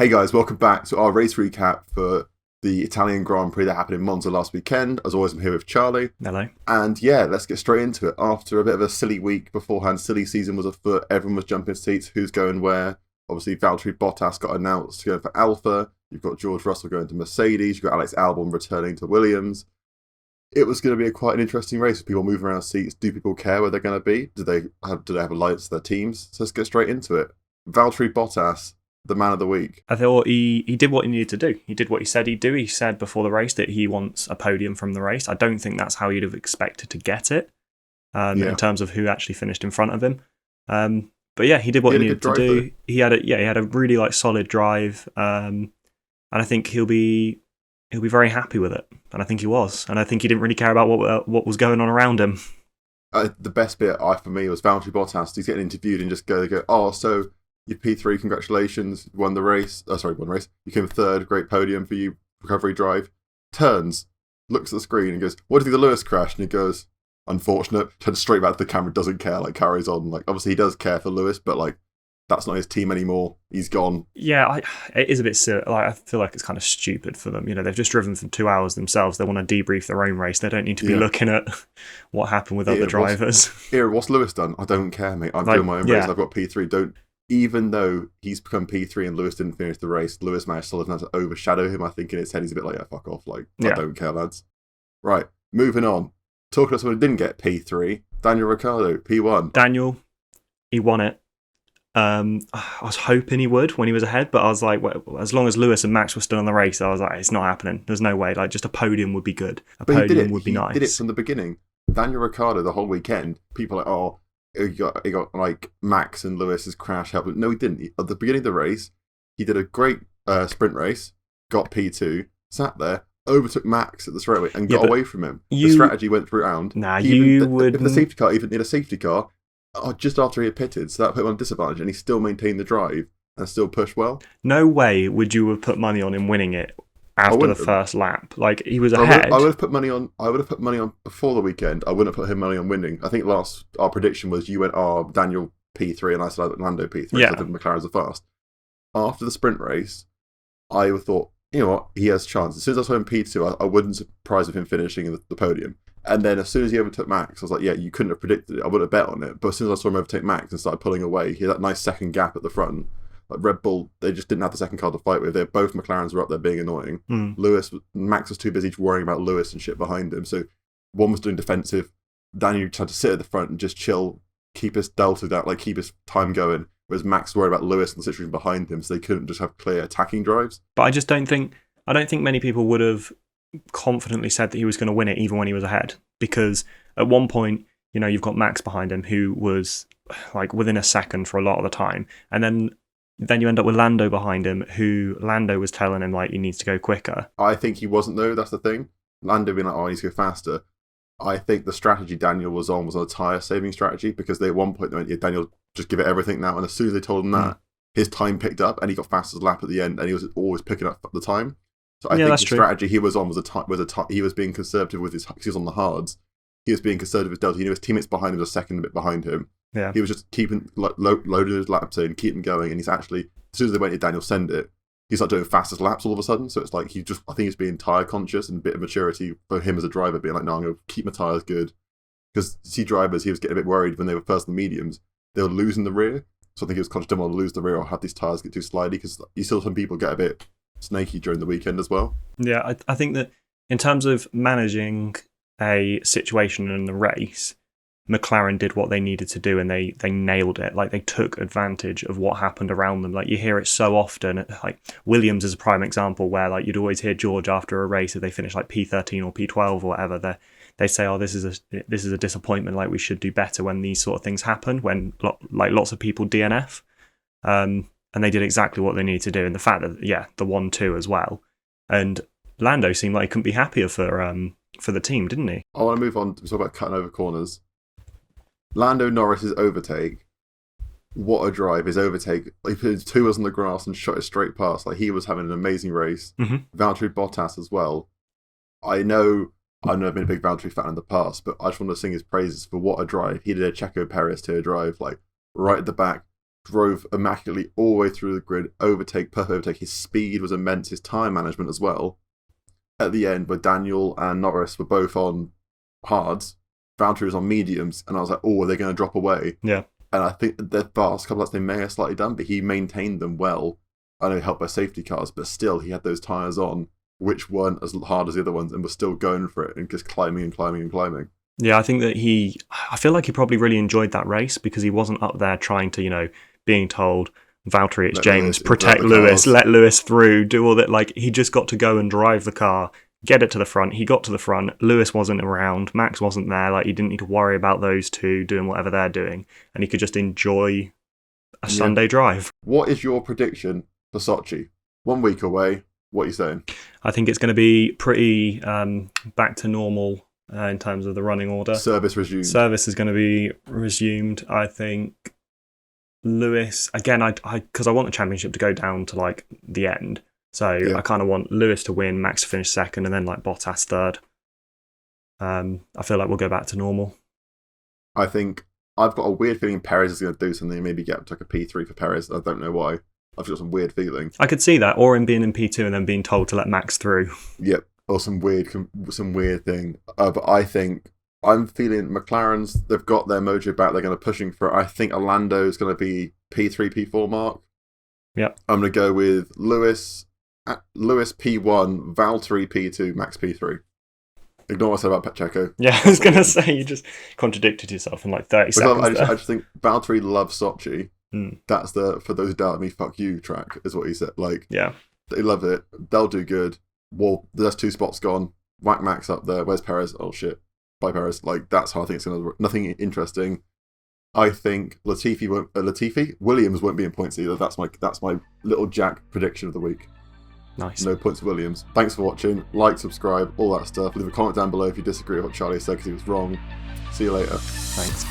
Hey guys, welcome back to our race recap for the Italian Grand Prix that happened in Monza last weekend. As always, I'm here with Charlie. Hello. And yeah, let's get straight into it. After a bit of a silly week beforehand, silly season was afoot, everyone was jumping seats, who's going where. Obviously, Valtteri Bottas got announced to go for Alpha. You've got George Russell going to Mercedes. You've got Alex Albon returning to Williams. It was going to be quite an interesting race with people moving around seats. Do people care where they're going to be? Do they have alliance to their teams? So let's get straight into it. Valtteri Bottas, the man of the week. I thought he did what he needed to do. He did what he said he'd do. He said before the race that he wants a podium from the race. I don't think that's how he'd have expected to get it in terms of who actually finished in front of him. But yeah, he did what he needed to do. Though. He had a really solid drive, and I think he'll be very happy with it. And I think he was. And I think he didn't really care about what was going on around him. The best bit for me was Valtteri Bottas. He's getting interviewed and just go, oh, so you're P3, congratulations, won the race. Won the race. You came third, great podium for you, recovery drive. Turns, looks at the screen and goes, what do you think the Lewis crash? And he goes, unfortunate. Turns straight back to the camera, doesn't care, carries on. Obviously he does care for Lewis, but that's not his team anymore. He's gone. Yeah, it is a bit silly. I feel like it's kind of stupid for them. You know, they've just driven for 2 hours themselves. They want to debrief their own race. They don't need to be looking at what happened with other drivers. What's Lewis done? I don't care, mate. I'm doing my own race. I've got P3. Even though he's become P3 and Lewis didn't finish the race, Lewis managed to overshadow him. I think in his head he's a bit fuck off. I don't care, lads. Right, moving on. Talking about someone who didn't get P3, Daniel Ricciardo, P1. Daniel, he won it. I was hoping he would when he was ahead, but I was like, well, as long as Lewis and Max were still in the race, I was like, it's not happening. There's no way. Just a podium would be good. Podium would be nice. He did it from the beginning. Daniel Ricciardo, the whole weekend, people are he got Max and Lewis's crash help. No, he didn't. At the beginning of the race, he did a great sprint race, got P2, sat there, overtook Max at the straightaway and got away from him. The strategy went through round. If the safety car even did a safety car, just after he had pitted, so that put him on disadvantage, and he still maintained the drive and still pushed well. No way would you have put money on him winning it after the first lap. He was ahead. I would have put money on before the weekend. I wouldn't have put him money on winning. I think our prediction was you went Daniel P3 and I said Lando P3. Yeah. So I think McLaren's are fast. After the sprint race, I thought, you know what, he has a chance. As soon as I saw him P2, I wouldn't surprise with him finishing the podium. And then as soon as he overtook Max, I was like, yeah, you couldn't have predicted it. I would have bet on it. But as soon as I saw him overtake Max and started pulling away, he had that nice second gap at the front. Red Bull, they just didn't have the second car to fight with. Both McLarens were up there being annoying. Max was too busy worrying about Lewis and shit behind him. So one was doing defensive. Daniel tried to sit at the front and just chill, keep his delta down, keep his time going. Whereas Max worried about Lewis and the situation behind him, so they couldn't just have clear attacking drives. But I don't think many people would have confidently said that he was going to win it even when he was ahead, because at one point, you've got Max behind him who was within a second for a lot of the time, and then you end up with Lando behind him, who Lando was telling him he needs to go quicker. I think he wasn't though. That's the thing. Lando being he needs to go faster. I think the strategy Daniel was on a tyre saving strategy, because they at one point they went, Daniel, just give it everything now. And as soon as they told him that, his time picked up and he got fastest lap at the end, and he was always picking up the time. So I think the strategy he was on he was being conservative with because he was on the hards. He was being conservative with delta. His teammates behind him was a second bit behind him. Yeah. He was just keeping loading his laps in, keeping going, and he's actually, as soon as they went to Daniel send it, he's doing fastest laps all of a sudden. So it's I think he's being tyre conscious, and a bit of maturity for him as a driver, being no, I'm going to keep my tyres good. Because see drivers, he was getting a bit worried when they were first in the mediums, they were losing the rear. So I think he was conscious, didn't want to lose the rear or have these tyres get too slidey, because you saw some people get a bit snaky during the weekend as well. Yeah, I think that in terms of managing a situation in the race, McLaren did what they needed to do, and they nailed it. They took advantage of what happened around them. You hear it so often. Williams is a prime example where you'd always hear George after a race, if they finish P13 or P12 or whatever, they say, oh, this is a disappointment. We should do better when these sort of things happen, when lots of people DNF. And they did exactly what they needed to do. And the fact that, the 1-2 as well. And Lando seemed like he couldn't be happier for the team, didn't he? I want to move on to talk about cutting over corners. Lando Norris's overtake. What a drive. His overtake. He put his two wheels on the grass and shot it straight past. He was having an amazing race. Valtteri Bottas as well. I know I've never been a big Valtteri fan in the past, but I just want to sing his praises for what a drive. He did a Checo Perez to a drive, right at the back. drove immaculately all the way through the grid, perfect overtake. His speed was immense, his time management as well. At the end, where Daniel and Norris were both on hards, Valtteri was on mediums, and I was like, oh, are they going to drop away? Yeah. And I think their fast couple laps they may have slightly done, but he maintained them well. I know helped by safety cars, but still he had those tyres on, which weren't as hard as the other ones, and was still going for it and just climbing and climbing and climbing. Yeah, I think that I feel like he probably really enjoyed that race because he wasn't up there trying to, being told, Valtteri, it's James, protect Lewis, let Lewis through, do all that. Like, he just got to go and drive the car, get it to the front. He got to the front. Lewis wasn't around. Max wasn't there. Like, he didn't need to worry about those two doing whatever they're doing. And he could just enjoy a Sunday drive. What is your prediction for Sochi? 1 week away. What are you saying? I think it's going to be pretty back to normal in terms of the running order. Service resumed. Service is going to be resumed. I think Lewis, again, because I want the championship to go down to like the end. So yeah. I kind of want Lewis to win, Max to finish second, and then like Bottas third. I feel like we'll go back to normal. I think I've got a weird feeling Perez is going to do something, maybe get up to like a P3 for Perez. I don't know why. I've got some weird feeling. I could see that, or him being in P2 and then being told to let Max through. Yep, or some weird thing. But I think I'm feeling McLaren's. They've got their mojo back. They're going to pushing for it. I think Orlando's going to be P3, P4 mark. Yep. I'm going to go with Lewis P1, Valtteri P2, Max P3. Ignore what I said about Pacheco. Yeah, I was going to say you just contradicted yourself in like 30 seconds. I just think Valtteri loves Sochi. That's the for those who doubt me, fuck you track is what he said. Like, yeah, they love it. They'll do good. Well, there's 2 spots gone. Whack Max up there. Where's Perez? Oh shit, bye Perez. Like, that's how I think it's gonna. Nothing interesting. I think Williams won't be in points either. That's my little Jack prediction of the week. Nice. No points for Williams. Thanks for watching. Like, subscribe, all that stuff. Leave a comment down below if you disagree with what Charlie said because he was wrong. See you later. Thanks.